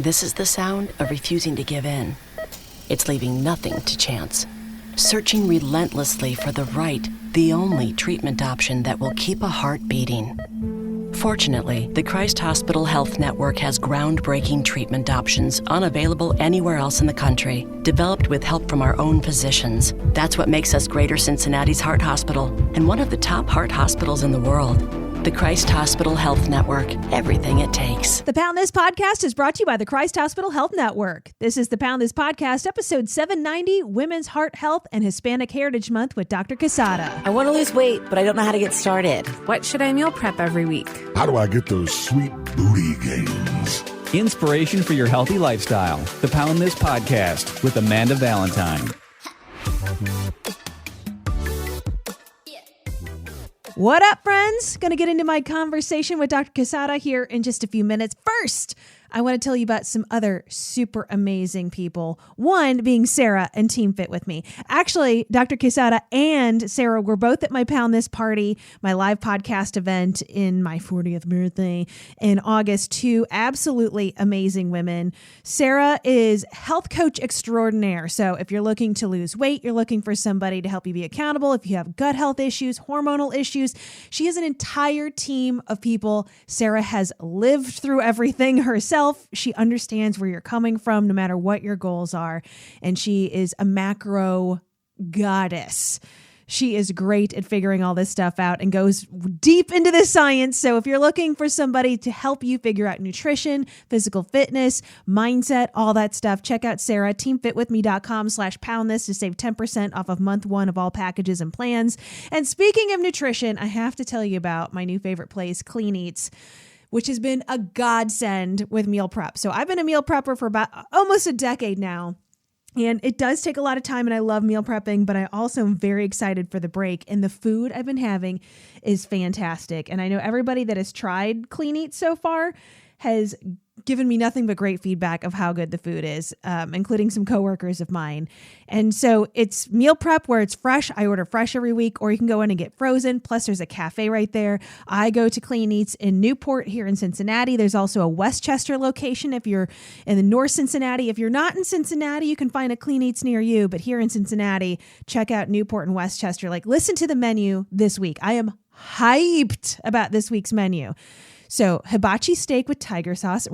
This is the sound of refusing to give in. It's leaving nothing to chance. Searching relentlessly for the right, the only treatment option that will keep a heart beating. Fortunately, the Christ Hospital Health Network has groundbreaking treatment options unavailable anywhere else in the country, developed with help from our own physicians. That's what makes us Greater Cincinnati's Heart Hospital and one of the top heart hospitals in the world. The Christ Hospital Health Network, everything it takes. The Pound This Podcast is brought to you by the Christ Hospital Health Network. This is the Pound This Podcast, episode 790, Women's Heart Health and Hispanic Heritage Month with Dr. Quesada. I want to lose weight, but I don't know how to get started. What should I meal prep every week? How do I get those sweet booty gains? Inspiration for your healthy lifestyle. The Pound This Podcast with Amanda Valentine. What up, friends? Going to get into my conversation with Dr. Quesada here in just a few minutes. First, I want to tell you about some other super amazing people. One being Sarah and Team Fit With Me. Actually, Dr. Quesada and Sarah were both at my Pound This party, my live podcast event in my 40th birthday in August. Two absolutely amazing women. Sarah is health coach extraordinaire. So if you're looking to lose weight, you're looking for somebody to help you be accountable. If you have gut health issues, hormonal issues, she has an entire team of people. Sarah has lived through everything herself. She understands where you're coming from, no matter what your goals are. And she is a macro goddess. She is great at figuring all this stuff out and goes deep into the science. So if you're looking for somebody to help you figure out nutrition, physical fitness, mindset, all that stuff, check out Sarah, teamfitwithme.com/poundthis to save 10% off of month one of all packages and plans. And speaking of nutrition, I have to tell you about my new favorite place, Clean Eats, which has been a godsend with meal prep. So I've been a meal prepper for about almost a decade now. And it does take a lot of time, and I love meal prepping, but I also am very excited for the break. And the food I've been having is fantastic. And I know everybody that has tried Clean Eats so far has given me nothing but great feedback of how good the food is, including some coworkers of mine. And so it's meal prep where it's fresh. I order fresh every week, or you can go in and get frozen. Plus there's a cafe right there. I go to Clean Eats in Newport here in Cincinnati. There's also a Westchester location if you're in the North Cincinnati. If you're not in Cincinnati, you can find a Clean Eats near you. But here in Cincinnati, check out Newport and Westchester. Like, listen to the menu this week. I am hyped about this week's menu. So hibachi steak with tiger sauce,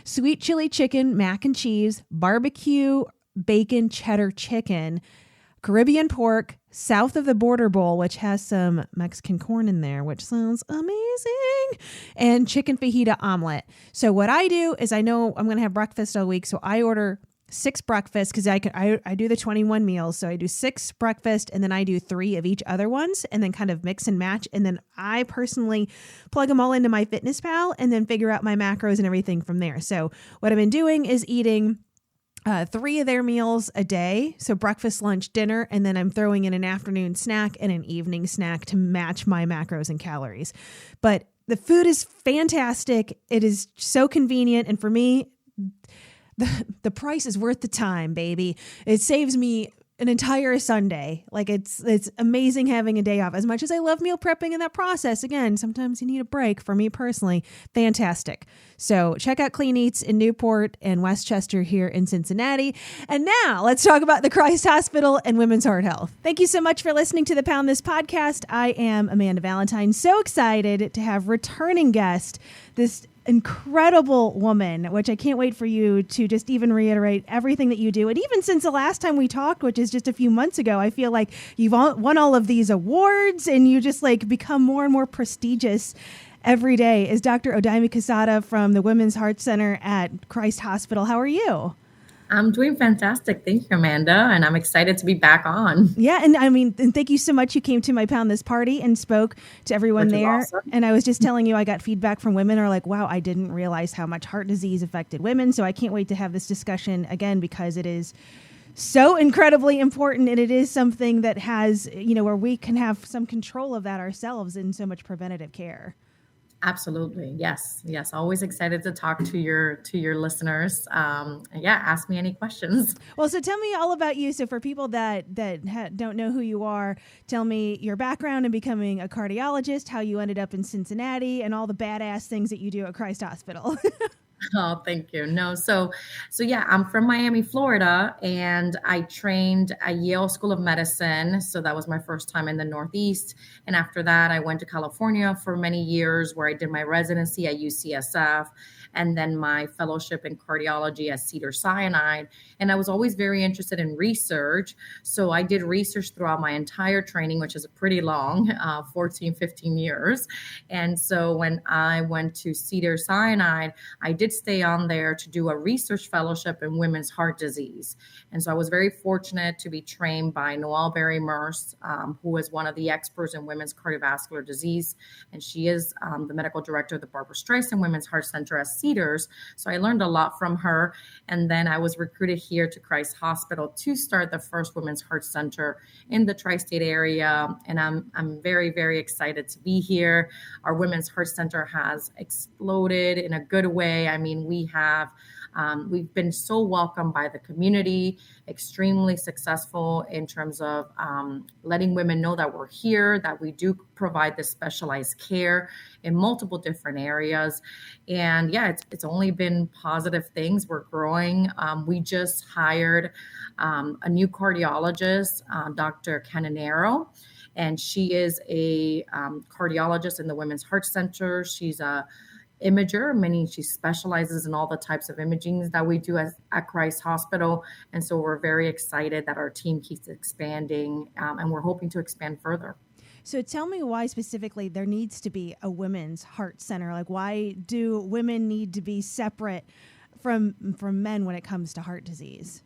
sweet chili chicken, mac and cheese, barbecue, bacon, cheddar chicken, Caribbean pork, south of the border bowl, which has some Mexican corn in there, which sounds amazing, and chicken fajita omelet. So what I do is, I know I'm going to have breakfast all week, so I order 6 breakfasts because I do the 21 meals. So I do 6 breakfast, and then I do 3 of each other ones, and then kind of mix and match. And then I personally plug them all into my FitnessPal and then figure out my macros and everything from there. So what I've been doing is eating 3 of their meals a day. So breakfast, lunch, dinner, and then I'm throwing in an afternoon snack and an evening snack to match my macros and calories. But the food is fantastic. It is so convenient. And for me, the price is worth the time, baby. It saves me an entire Sunday. Like, it's amazing having a day off. As much as I love meal prepping in that process, again, sometimes you need a break. For me personally, fantastic. So check out Clean Eats in Newport and Westchester here in Cincinnati. And now let's talk about the Christ Hospital and Women's Heart Health. Thank you so much for listening to the Pound This Podcast. I am Amanda Valentine. So excited to have returning guest, this incredible woman, which I can't wait for you to just even reiterate everything that you do. And even since the last time we talked, which is just a few months ago, I feel like you've won all of these awards and you just like become more and more prestigious every day, is Dr. Odayme Quesada from the Women's Heart Center at Christ Hospital. How are you? I'm doing fantastic. Thank you, Amanda. And I'm excited to be back on. Yeah. And I mean, and thank you so much. You came to my Pound This party and spoke to everyone there. Awesome. And I was just telling you, I got feedback from women are like, wow, I didn't realize how much heart disease affected women. So I can't wait to have this discussion again, because it is so incredibly important. And it is something that has, where we can have some control of that ourselves in so much preventative care. Absolutely. Yes. Always excited to talk to your listeners. Ask me any questions. Well, so tell me all about you. So for people that don't know who you are, tell me your background in becoming a cardiologist, how you ended up in Cincinnati, and all the badass things that you do at Christ Hospital. Oh, thank you. No, so yeah, I'm from Miami, Florida, and I trained at Yale School of Medicine. So that was my first time in the Northeast. And after that, I went to California for many years where I did my residency at UCSF and then my fellowship in cardiology at Cedars-Sinai. And I was always very interested in research. So I did research throughout my entire training, which is pretty long, 14, 15 years. And so when I went to Cedars-Sinai, I did stay on there to do a research fellowship in women's heart disease. And so I was very fortunate to be trained by Noelle Berry-Merce, who is one of the experts in women's cardiovascular disease. And she is the medical director of the Barbara Streisand Women's Heart Center at Cedars. So I learned a lot from her. And then I was recruited here to Christ Hospital to start the first women's heart center in the tri-state area. And I'm very, very excited to be here. Our women's heart center has exploded in a good way. I mean, we've been so welcomed by the community, extremely successful in terms of letting women know that we're here, that we do provide this specialized care in multiple different areas. And yeah, it's only been positive things. We're growing. We just hired a new cardiologist, Dr. Cananero. And she is a cardiologist in the Women's Heart Center. She's a imager, meaning she specializes in all the types of imaging that we do at Christ Hospital. And so we're very excited that our team keeps expanding, and we're hoping to expand further. So tell me why specifically there needs to be a women's heart center. Like, why do women need to be separate from men when it comes to heart disease?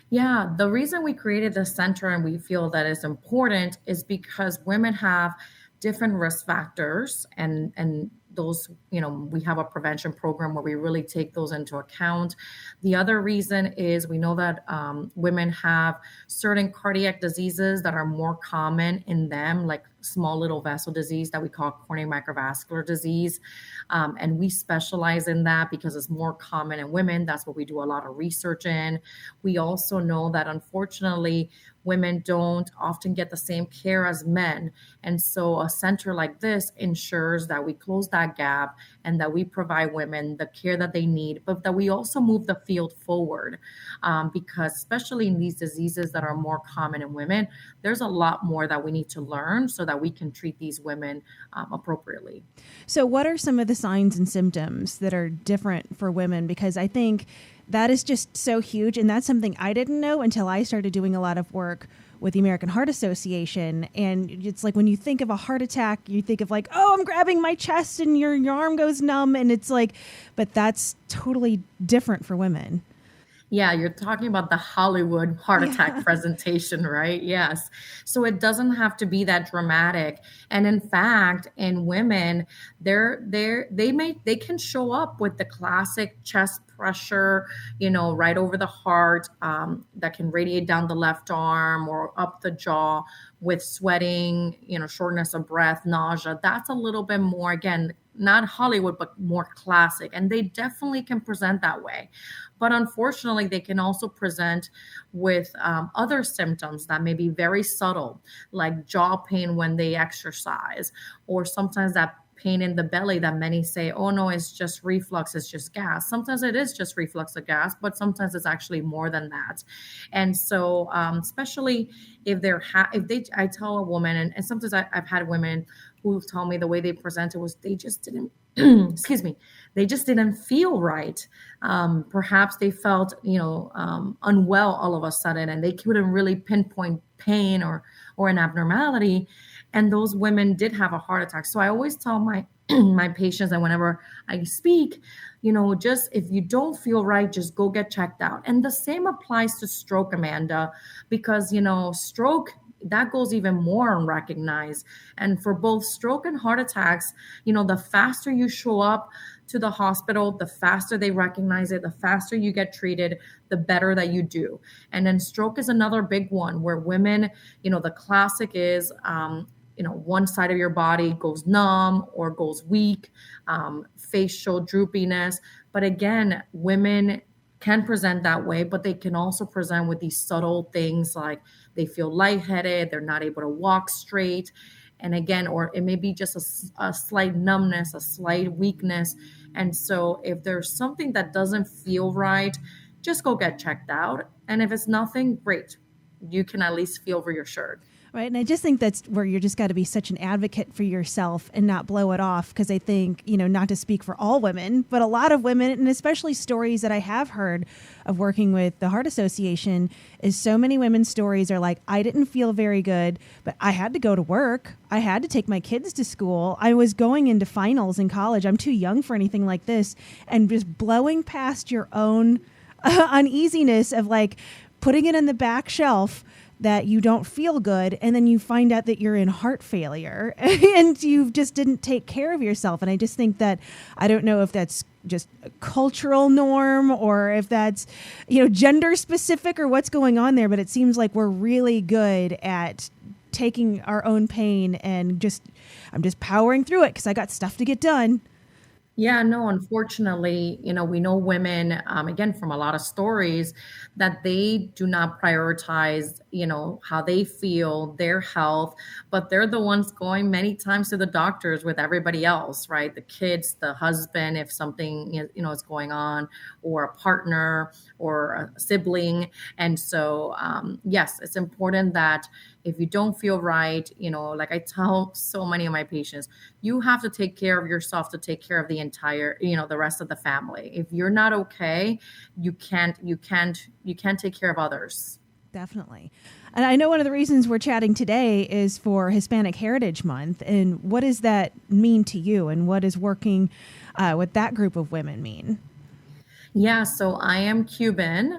Yeah, the reason we created the center and we feel that is important is because women have different risk factors, and those, we have a prevention program where we really take those into account. The other reason is we know that women have certain cardiac diseases that are more common in them, like small little vessel disease that we call coronary microvascular disease. And we specialize in that because it's more common in women. That's what we do a lot of research in. We also know that unfortunately, women don't often get the same care as men. And so a center like this ensures that we close that gap and that we provide women the care that they need, but that we also move the field forward. Because especially in these diseases that are more common in women, there's a lot more that we need to learn so that we can treat these women appropriately. So what are some of the signs and symptoms that are different for women? Because I think that is just so huge. And that's something I didn't know until I started doing a lot of work with the American Heart Association. And it's like when you think of a heart attack, you think of like, oh, I'm grabbing my chest and your arm goes numb. And it's like, but that's totally different for women. Yeah, you're talking about the Hollywood heart attack presentation, right? Yes. So it doesn't have to be that dramatic. And in fact, in women, they can show up with the classic chest pressure, right over the heart, that can radiate down the left arm or up the jaw with sweating, shortness of breath, nausea. That's a little bit more, again, not Hollywood, but more classic. And they definitely can present that way. But unfortunately, they can also present with other symptoms that may be very subtle, like jaw pain when they exercise, or sometimes that pain in the belly that many say, oh no, it's just reflux, it's just gas. Sometimes it is just reflux of gas, but sometimes it's actually more than that. And so, especially if I tell a woman, and sometimes I've had women who tell me the way they presented was they just didn't, they just didn't feel right. Perhaps they felt, unwell all of a sudden, and they couldn't really pinpoint pain or an abnormality. And those women did have a heart attack. So I always tell my my patients, and whenever I speak, just if you don't feel right, just go get checked out. And the same applies to stroke, Amanda, because, stroke, that goes even more unrecognized. And for both stroke and heart attacks, the faster you show up to the hospital, the faster they recognize it, the faster you get treated, the better that you do. And then stroke is another big one where women, the classic is, one side of your body goes numb or goes weak, facial droopiness. But again, women can present that way, but they can also present with these subtle things like they feel lightheaded, they're not able to walk straight. And again, or it may be just a slight numbness, a slight weakness. And so if there's something that doesn't feel right, just go get checked out. And if it's nothing, great. You can at least feel reassured. Right. And I just think that's where you just got to be such an advocate for yourself and not blow it off. Because I think, not to speak for all women, but a lot of women, and especially stories that I have heard of working with the Heart Association, is so many women's stories are like, I didn't feel very good, but I had to go to work. I had to take my kids to school. I was going into finals in college. I'm too young for anything like this. And just blowing past your own uneasiness of like putting it in the back shelf that you don't feel good, and then you find out that you're in heart failure and you just didn't take care of yourself. And I just think that, I don't know if that's just a cultural norm or if that's, gender specific or what's going on there, but it seems like we're really good at taking our own pain and I'm just powering through it because I got stuff to get done. Yeah, no, unfortunately, we know women, again, from a lot of stories, that they do not prioritize, how they feel, their health, but they're the ones going many times to the doctors with everybody else, right? The kids, the husband, if something, is going on, or a partner or a sibling. And so, yes, it's important that if you don't feel right, like I tell so many of my patients, you have to take care of yourself to take care of the entire, the rest of the family. If you're not okay, you can't take care of others. Definitely. And I know one of the reasons we're chatting today is for Hispanic Heritage Month. And what does that mean to you? And what does working with that group of women mean? Yeah, so I am Cuban,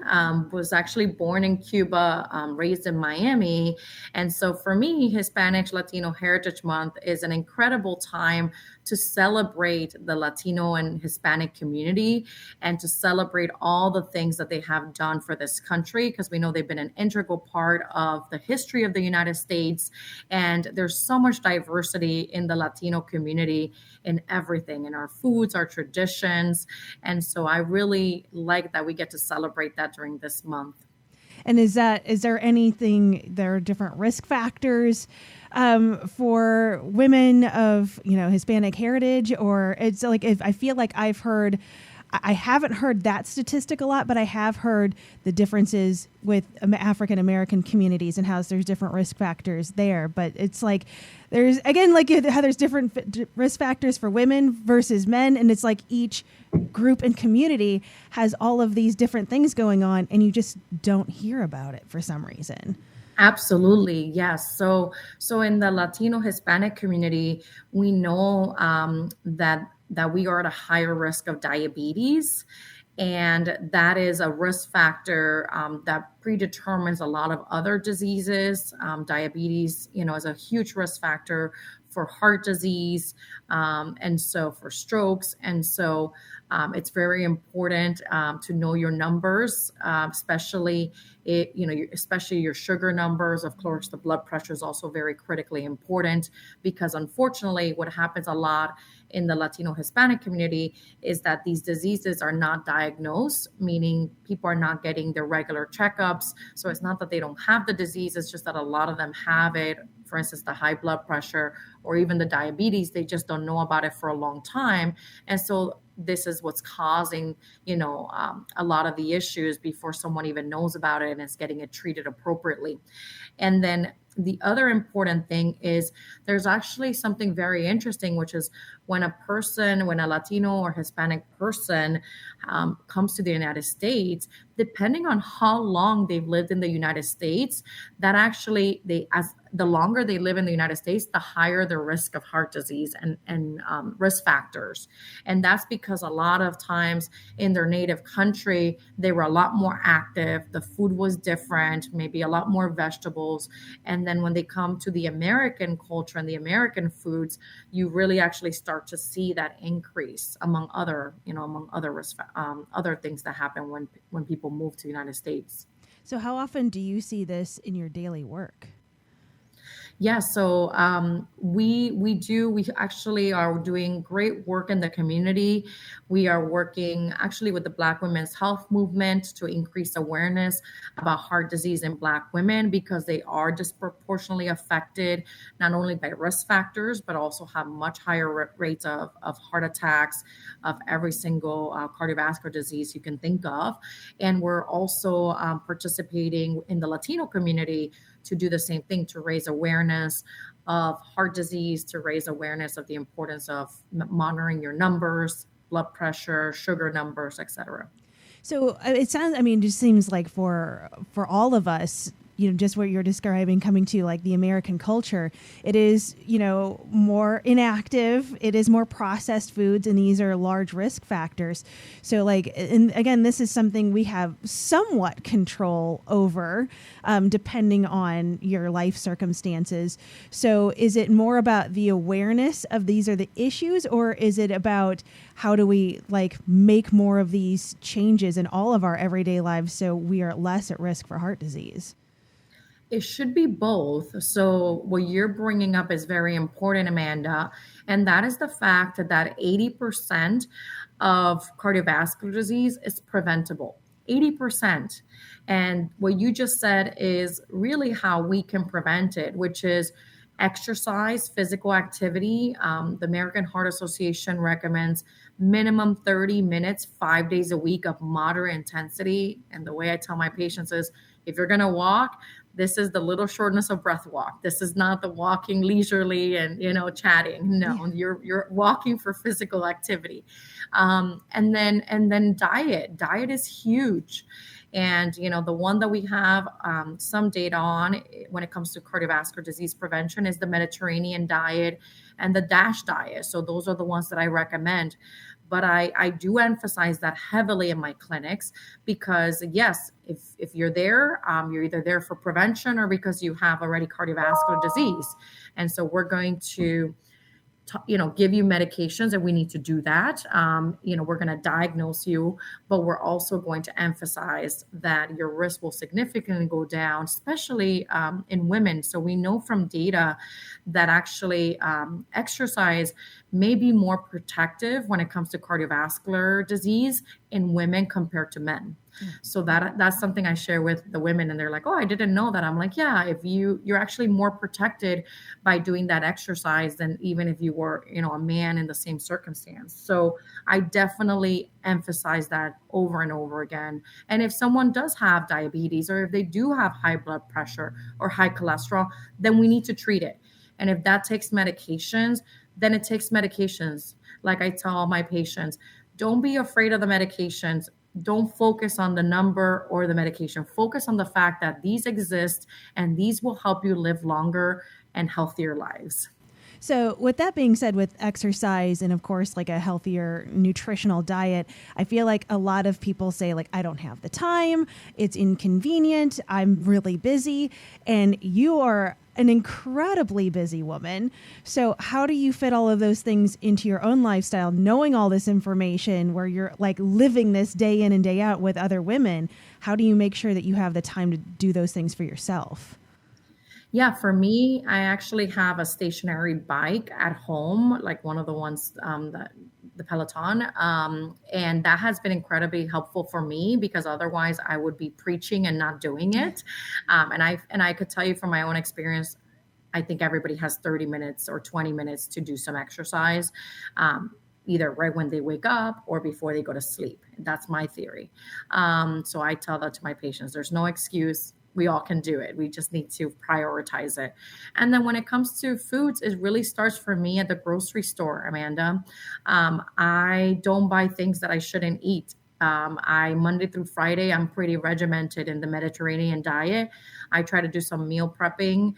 was actually born in Cuba, raised in Miami. And so for me, Hispanic Latino Heritage Month is an incredible time to celebrate the Latino and Hispanic community and to celebrate all the things that they have done for this country, because we know they've been an integral part of the history of the United States. And there's so much diversity in the Latino community in everything, in our foods, our traditions. And so I really like that we get to celebrate that during this month. And is there there are different risk factors for women of, Hispanic heritage, or it's like, if I feel like I haven't heard that statistic a lot, but I have heard the differences with African American communities and how there's different risk factors there. But it's like, there's, again, like how there's different risk factors for women versus men. And it's like each group and community has all of these different things going on, and you just don't hear about it for some reason. Absolutely. Yes. So in the Latino Hispanic community, we know that we are at a higher risk of diabetes. And that is a risk factor that predetermines a lot of other diseases. Diabetes, is a huge risk factor for heart disease, and so for strokes. And so it's very important to know your numbers, especially especially your sugar numbers. Of course, the blood pressure is also very critically important, because unfortunately, what happens a lot in the Latino Hispanic community is that these diseases are not diagnosed, meaning people are not getting their regular checkups. So it's not that they don't have the disease, it's just that a lot of them have it. For instance, the high blood pressure or even the diabetes, they just don't know about it for a long time. And so this is what's causing, a lot of the issues before someone even knows about it and is getting it treated appropriately. And then the other important thing is there's actually something very interesting, which is when a Latino or Hispanic person comes to the United States, depending on how long they've lived in the United States, that actually the longer they live in the United States, the higher the risk of heart disease and risk factors. And that's because a lot of times in their native country, they were a lot more active. The food was different, maybe a lot more vegetables. And then when they come to the American culture and the American foods, you really actually start to see that increase among other risk, other things that happen when people move to the United States. So how often do you see this in your daily work? Yeah, so we actually are doing great work in the community. We are working actually with the Black Women's Health Movement to increase awareness about heart disease in Black women because they are disproportionately affected not only by risk factors but also have much higher rates of heart attacks, of every single cardiovascular disease you can think of. And we're also participating in the Latino community to do the same thing, to raise awareness of heart disease, to raise awareness of the importance of monitoring your numbers, blood pressure, sugar numbers, etc. So it sounds, I mean, it just seems like for all of us, just what you're describing, coming to like the American culture, it is, more inactive. It is more processed foods, and these are large risk factors. So like, and again, this is something we have somewhat control over, depending on your life circumstances. So is it more about the awareness of these are the issues, or is it about how do we like make more of these changes in all of our everyday lives so we are less at risk for heart disease? It should be both. So, what you're bringing up is very important, Amanda. And that is the fact that 80% of cardiovascular disease is preventable. 80%. And what you just said is really how we can prevent it, which is exercise, physical activity. The American Heart Association recommends minimum 30 minutes, 5 days a week of moderate intensity. And the way I tell my patients is if you're going to walk, this is the little shortness of breath walk. This is not the walking leisurely and, chatting. No, you're walking for physical activity. And then diet. Diet is huge. And, the one that we have some data on when it comes to cardiovascular disease prevention is the Mediterranean diet and the DASH diet. So those are the ones that I recommend. But I do emphasize that heavily in my clinics because, yes, if you're there, you're either there for prevention or because you have already cardiovascular disease. And so we're going to give you medications, and we need to do that. We're going to diagnose you, but we're also going to emphasize that your risk will significantly go down, especially in women. So we know from data that actually exercise may be more protective when it comes to cardiovascular disease in women compared to men. So that's something I share with the women, and they're like, "Oh, I didn't know that." I'm like, "Yeah, if you're actually more protected by doing that exercise than even if you were, a man in the same circumstance." So I definitely emphasize that over and over again. And if someone does have diabetes, or if they do have high blood pressure or high cholesterol, then we need to treat it. And if that takes medications, then it takes medications. Like I tell all my patients, don't be afraid of the medications. Don't focus on the number or the medication. Focus on the fact that these exist and these will help you live longer and healthier lives. So with that being said, with exercise and of course like a healthier nutritional diet, I feel like a lot of people say like, I don't have the time, it's inconvenient, I'm really busy, and you are an incredibly busy woman. So how do you fit all of those things into your own lifestyle, knowing all this information where you're like living this day in and day out with other women? How do you make sure that you have the time to do those things for yourself? Yeah, for me, I actually have a stationary bike at home, like one of the ones that the Peloton, and that has been incredibly helpful for me because otherwise I would be preaching and not doing it. And I could tell you from my own experience, I think everybody has 30 minutes or 20 minutes to do some exercise, either right when they wake up or before they go to sleep. That's my theory. So I tell that to my patients. There's no excuse. We all can do it. We just need to prioritize it. And then when it comes to foods, it really starts for me at the grocery store, Amanda. I don't buy things that I shouldn't eat. Monday through Friday, I'm pretty regimented in the Mediterranean diet. I try to do some meal prepping,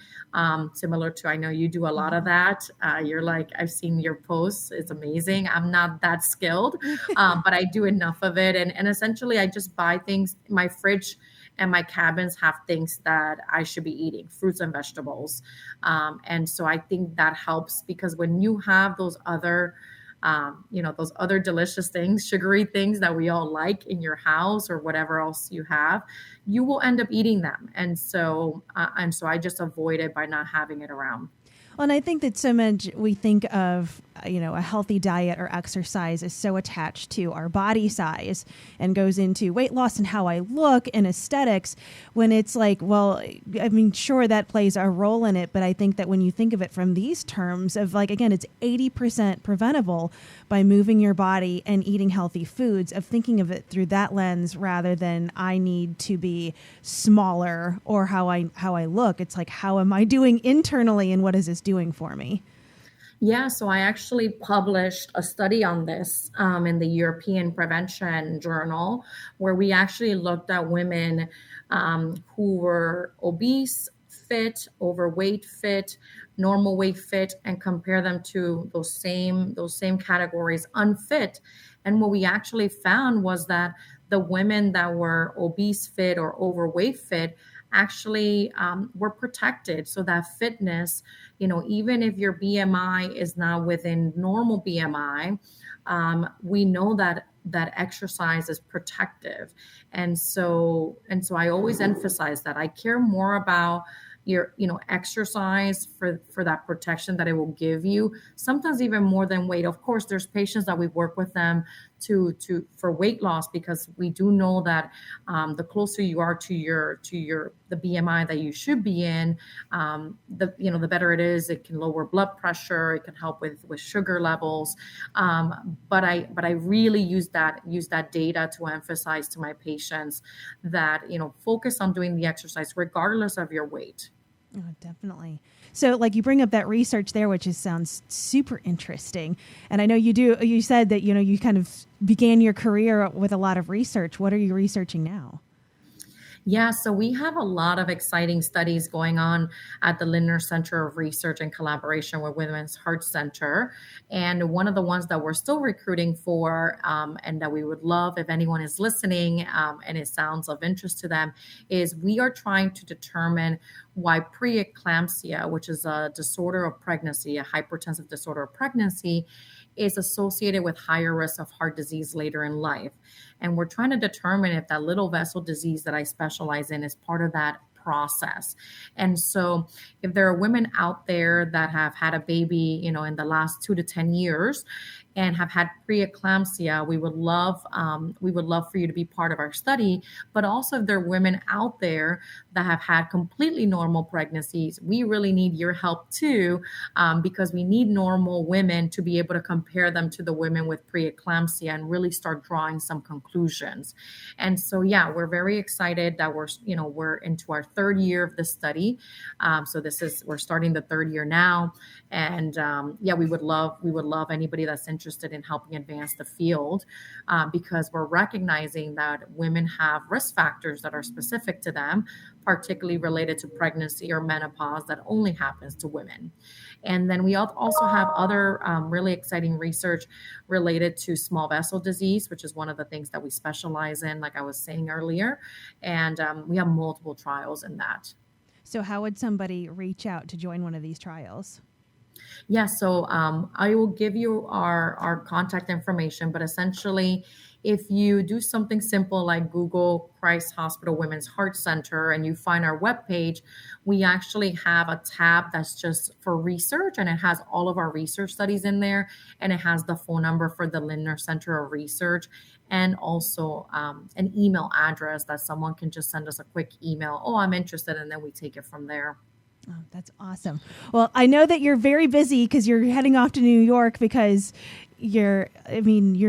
similar to, I know you do a lot of that. You're like, I've seen your posts. It's amazing. I'm not that skilled, but I do enough of it. And essentially I just buy things. My fridge and my cabins have things that I should be eating, fruits and vegetables. And so I think that helps because when you have those other those other delicious things, sugary things that we all like in your house or whatever else you have, you will end up eating them. And so I just avoid it by not having it around. Well, and I think that so much we think of, a healthy diet or exercise is so attached to our body size and goes into weight loss and how I look and aesthetics, when it's like, well, I mean, sure, that plays a role in it. But I think that when you think of it from these terms of like, again, it's 80% preventable by moving your body and eating healthy foods, of thinking of it through that lens rather than I need to be smaller or how I look. It's like, how am I doing internally and what is this doing for me? Yeah, so I actually published a study on this in the European Prevention Journal, where we actually looked at women who were obese, fit, overweight, fit, normal weight, fit, and compare them to those same categories, unfit. And what we actually found was that the women that were obese, fit, or overweight, fit actually were protected. So that fitness, even if your BMI is not within normal BMI, we know that exercise is protective. And so I always emphasize that I care more about your exercise for that protection that it will give you, sometimes even more than weight. Of course, there's patients that we work with them for weight loss, because we do know that the closer you are to the BMI that you should be in, the better it is. It can lower blood pressure, it can help with sugar levels, but I really use that data to emphasize to my patients that focus on doing the exercise regardless of your weight. Oh, definitely. So like you bring up that research there, which sounds super interesting. And I know you said that, you kind of began your career with a lot of research. What are you researching now? Yeah, so we have a lot of exciting studies going on at the Lindner Center of Research in collaboration with Women's Heart Center. And one of the ones that we're still recruiting for, and that we would love if anyone is listening and it sounds of interest to them, is we are trying to determine why preeclampsia, which is a disorder of pregnancy, a hypertensive disorder of pregnancy, is associated with higher risk of heart disease later in life. And we're trying to determine if that little vessel disease that I specialize in is part of that process. And so if there are women out there that have had a baby, in the last 2 to 10 years and have had preeclampsia, we would love for you to be part of our study. But also if there are women out there that have had completely normal pregnancies, we really need your help too, because we need normal women to be able to compare them to the women with preeclampsia and really start drawing some conclusions. And so, yeah, we're very excited that we're into our third year of the study. So we're starting the third year now. And we would love anybody that's interested in helping advance the field, because we're recognizing that women have risk factors that are specific to them, particularly related to pregnancy or menopause, that only happens to women. And then we also have other really exciting research related to small vessel disease, which is one of the things that we specialize in, like I was saying earlier. And we have multiple trials in that. So how would somebody reach out to join one of these trials? Yeah, so I will give you our contact information, but essentially, if you do something simple like Google Christ Hospital Women's Heart Center and you find our webpage, we actually have a tab that's just for research, and it has all of our research studies in there, and it has the phone number for the Lindner Center of Research, and also an email address that someone can just send us a quick email. Oh, I'm interested, and then we take it from there. Oh, that's awesome. Well, I know that you're very busy because you're heading off to New York because you're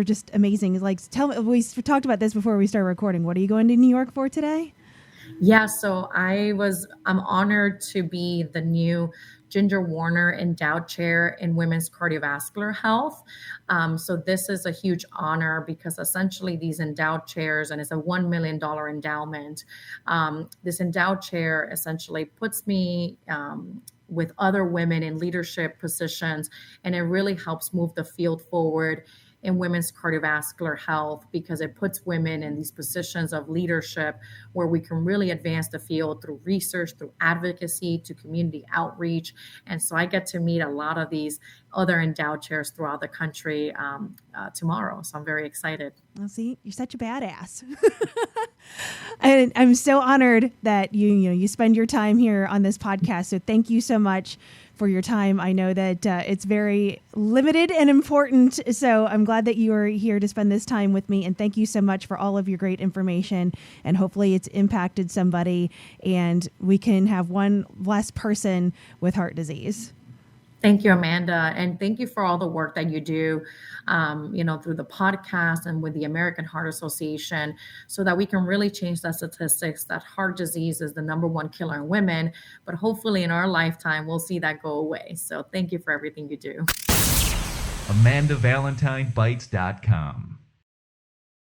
just amazing. Like, tell me, we talked about this before we started recording. What are you going to New York for today? Yeah, so I'm honored to be the new Ginger Warner Endowed Chair in Women's Cardiovascular Health. So this is a huge honor because essentially these endowed chairs, and it's a $1 million endowment, this endowed chair essentially puts me with other women in leadership positions, and it really helps move the field forward in women's cardiovascular health, because it puts women in these positions of leadership where we can really advance the field through research, through advocacy, to community outreach. And so I get to meet a lot of these other endowed chairs throughout the country tomorrow. So I'm very excited. Well, see, you're such a badass. And I'm so honored that you spend your time here on this podcast. So thank you so much for your time. I know that it's very limited and important. So I'm glad that you are here to spend this time with me. And thank you so much for all of your great information. And hopefully it's impacted somebody and we can have one less person with heart disease. Thank you, Amanda. And thank you for all the work that you do, through the podcast and with the American Heart Association, so that we can really change the statistics that heart disease is the number one killer in women. But hopefully in our lifetime, we'll see that go away. So thank you for everything you do. AmandaValentineBites.com